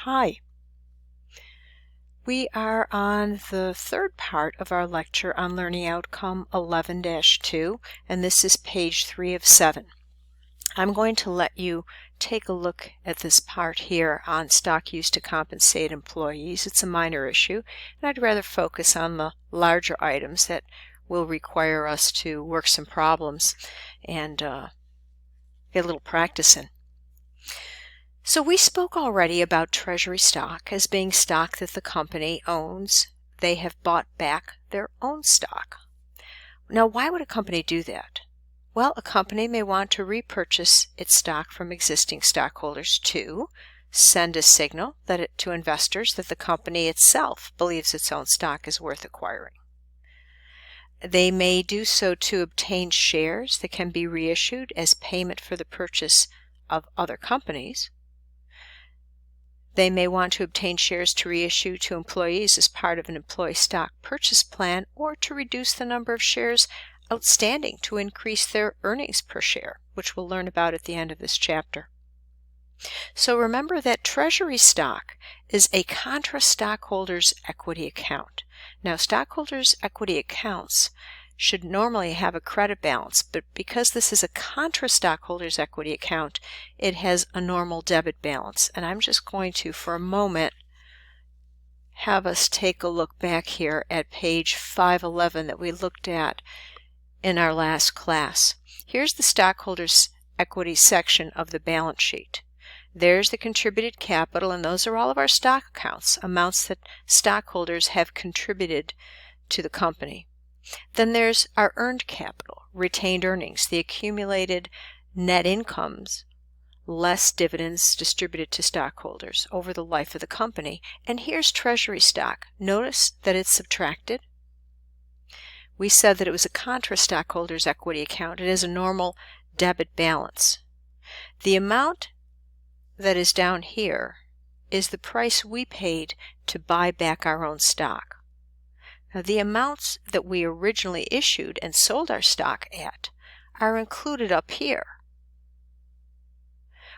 Hi. We are on the third part of our lecture on Learning Outcome 11-2, and this is page 3 of 7. I'm going to let you take a look at this part here on stock used to compensate employees. It's a minor issue, and I'd rather focus on the larger items that will require us to work some problems and get a little practice in. So we spoke already about treasury stock as being stock that the company owns. They have bought back their own stock. Now, why would a company do that? Well, a company may want to repurchase its stock from existing stockholders to send a signal to investors that the company itself believes its own stock is worth acquiring. They may do so to obtain shares that can be reissued as payment for the purchase of other companies. They may want to obtain shares to reissue to employees as part of an employee stock purchase plan, or to reduce the number of shares outstanding to increase their earnings per share, which we'll learn about at the end of this chapter. So remember that treasury stock is a contra stockholders equity account. Now, stockholders equity accounts should normally have a credit balance, but because this is a contra stockholders equity account, it has a normal debit balance. And I'm just going to, for a moment, have us take a look back here at page 511 that we looked at in our last class. Here's the stockholders equity section of the balance sheet. There's the contributed capital, and those are all of our stock accounts, amounts that stockholders have contributed to the company. Then there's our earned capital, retained earnings, the accumulated net incomes, less dividends distributed to stockholders over the life of the company. And here's treasury stock. Notice that it's subtracted. We said that it was a contra stockholders equity account. It is a normal debit balance. The amount that is down here is the price we paid to buy back our own stock. Now, the amounts that we originally issued and sold our stock at are included up here.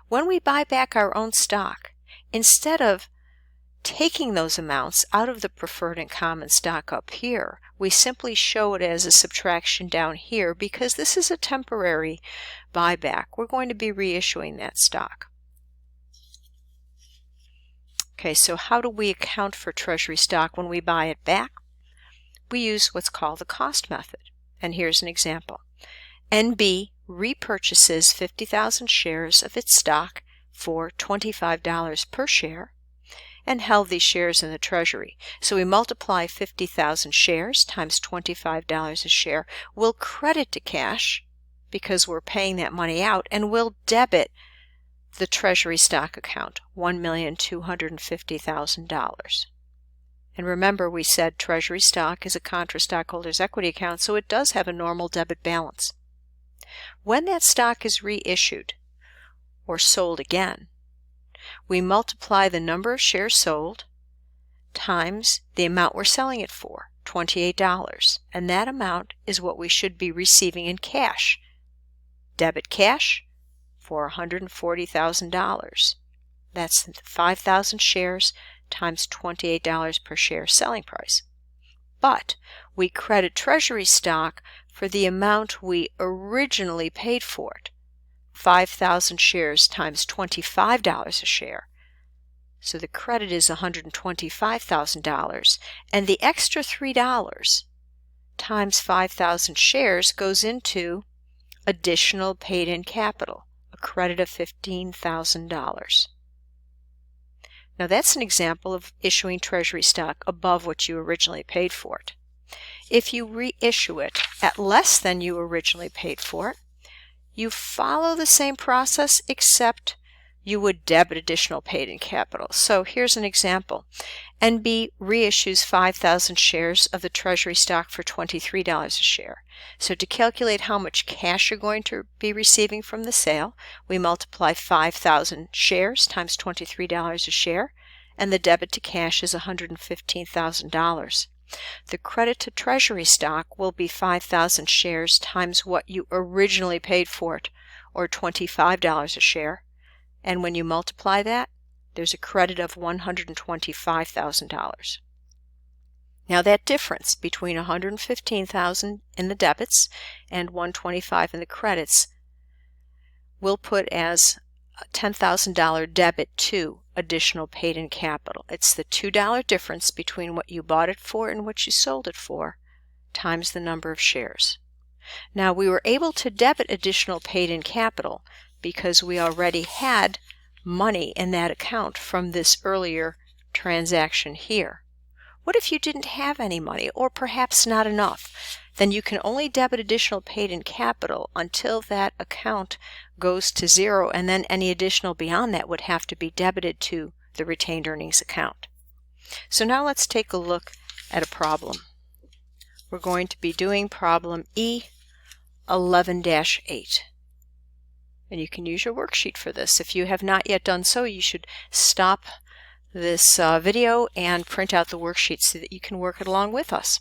When we buy back our own stock, instead of taking those amounts out of the preferred and common stock up here, we simply show it as a subtraction down here because this is a temporary buyback. We're going to be reissuing that stock. Okay, so how do we account for treasury stock when we buy it back? We use what's called the cost method. And here's an example. NB repurchases 50,000 shares of its stock for $25 per share and held these shares in the treasury. So we multiply 50,000 shares times $25 a share. We'll credit to cash because we're paying that money out, and we'll debit the treasury stock account, $1,250,000. And remember, we said treasury stock is a contra stockholders equity account, so it does have a normal debit balance. When that stock is reissued or sold again, we multiply the number of shares sold times the amount we're selling it for, $28, and that amount is what we should be receiving in cash. Debit cash for $140,000. That's 5,000 shares times $28 per share selling price. But we credit treasury stock for the amount we originally paid for it, 5,000 shares times $25 a share. So the credit is $125,000, and the extra $3 times 5,000 shares goes into additional paid-in capital, a credit of $15,000. Now, that's an example of issuing treasury stock above what you originally paid for it. If you reissue it at less than you originally paid for it, you follow the same process, except you would debit additional paid-in capital. So here's an example. NB reissues 5,000 shares of the treasury stock for $23 a share. So to calculate how much cash you're going to be receiving from the sale, we multiply 5,000 shares times $23 a share, and the debit to cash is $115,000. The credit to treasury stock will be 5,000 shares times what you originally paid for it, or $25 a share. And when you multiply that there's a credit of $125,000. Now that difference between $115,000 in the debits and $125,000 in the credits we'll put as a $10,000 debit to additional paid-in capital. It's the $2 difference between what you bought it for and what you sold it for times the number of shares. Now we were able to debit additional paid-in capital because we already had money in that account from this earlier transaction here. What if you didn't have any money, or perhaps not enough? Then you can only debit additional paid-in capital until that account goes to zero, and then any additional beyond that would have to be debited to the retained earnings account. So now let's take a look at a problem. We're going to be doing problem E11-8. And you can use your worksheet for this. If you have not yet done so, you should stop this video and print out the worksheet so that you can work it along with us.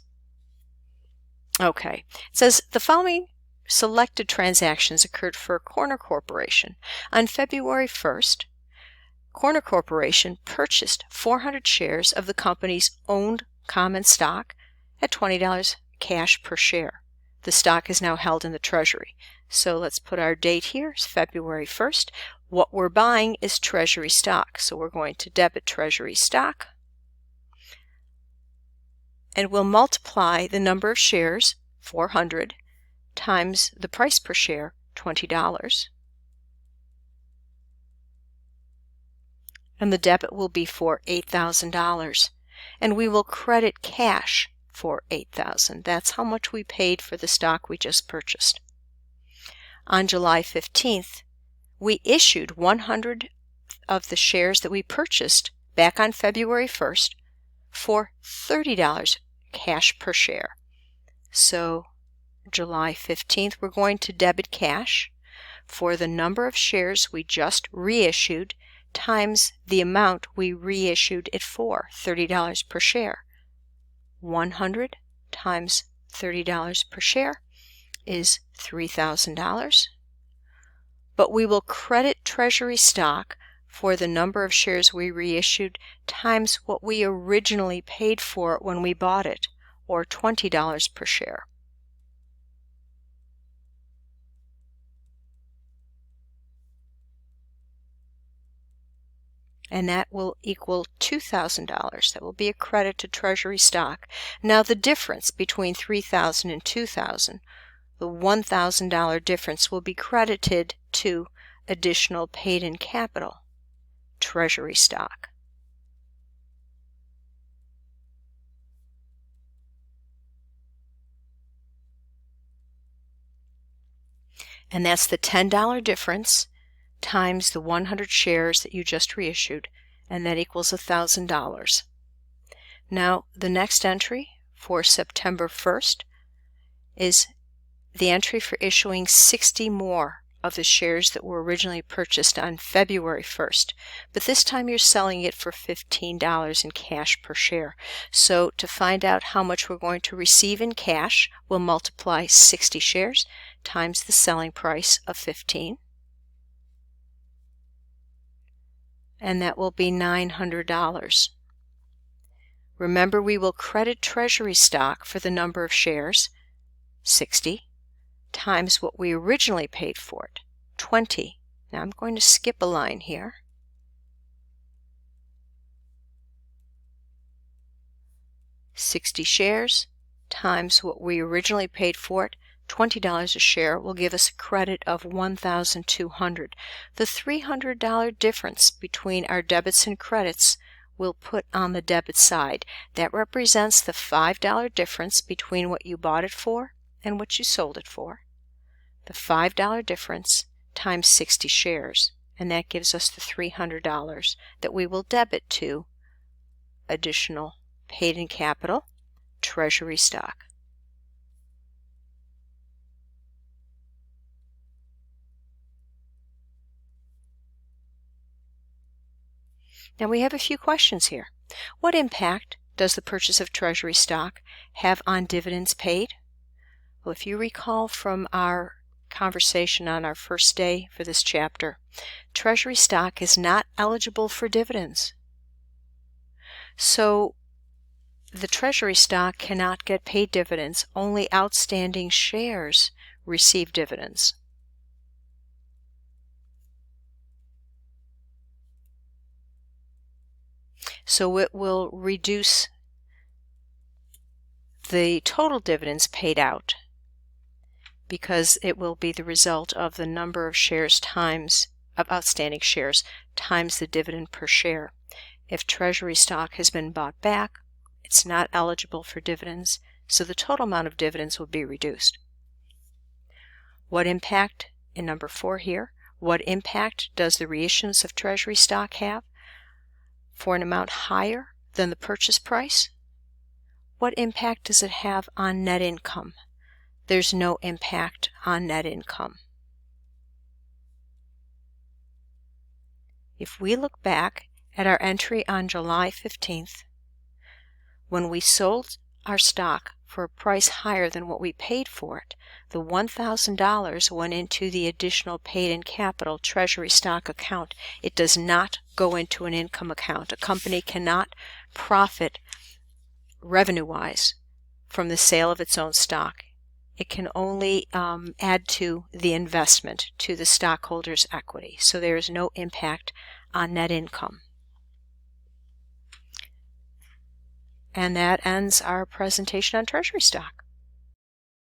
Okay, it says the following selected transactions occurred for Corner Corporation. On February 1st, Corner Corporation purchased 400 shares of the company's owned common stock at $20 cash per share. The stock is now held in the Treasury. So let's put our date here, it's February 1st. What we're buying is Treasury stock, so we're going to debit Treasury stock. And we'll multiply the number of shares, 400, times the price per share, $20. And the debit will be for $8,000. And we will credit cash for $8,000. That's how much we paid for the stock we just purchased. On July 15th, we issued 100 of the shares that we purchased back on February 1st for $30 cash per share. So July 15th, we're going to debit cash for the number of shares we just reissued times the amount we reissued it for, $30 per share. 100 times $30 per share is $3,000. But we will credit Treasury stock for the number of shares we reissued times what we originally paid for it when we bought it, or $20 per share. And that will equal $2,000. That will be a credit to Treasury stock. Now the difference between $3,000 and $2,000, the $1,000 difference, will be credited to additional paid-in capital, Treasury stock. And that's the $10 difference times the 100 shares that you just reissued, and that equals $1,000. Now the next entry for September 1st is the entry for issuing 60 more of the shares that were originally purchased on February 1st, but this time you're selling it for $15 in cash per share. So to find out how much we're going to receive in cash, we'll multiply 60 shares times the selling price of 15, and that will be $900. Remember, we will credit Treasury stock for the number of shares, 60, times what we originally paid for it, 20. Now I'm going to skip a line here. $60 shares times what we originally paid for it, $20 a share, will give us a credit of $1,200. The $300 difference between our debits and credits we'll put on the debit side. That represents the $5 difference between what you bought it for and what you sold it for. The $5 difference times 60 shares, and that gives us the $300 that we will debit to additional paid-in capital, Treasury stock. Now we have a few questions here. What impact does the purchase of Treasury stock have on dividends paid? Well, if you recall from our conversation on our first day for this chapter. Treasury stock is not eligible for dividends. So the treasury stock cannot get paid dividends. Only outstanding shares receive dividends. So it will reduce the total dividends paid out because it will be the result of the number of shares of outstanding shares times the dividend per share. If treasury stock has been bought back, it's not eligible for dividends, so the total amount of dividends will be reduced. What impact, in number 4 here, what impact does the reissuance of treasury stock have for an amount higher than the purchase price? What impact does it have on net income? There's no impact on net income. If we look back at our entry on July 15th, when we sold our stock for a price higher than what we paid for it, the $1,000 went into the additional paid-in capital treasury stock account. It does not go into an income account. A company cannot profit revenue-wise from the sale of its own stock. It can only add to the investment, to the stockholders' equity. So there is no impact on net income. And that ends our presentation on treasury stock.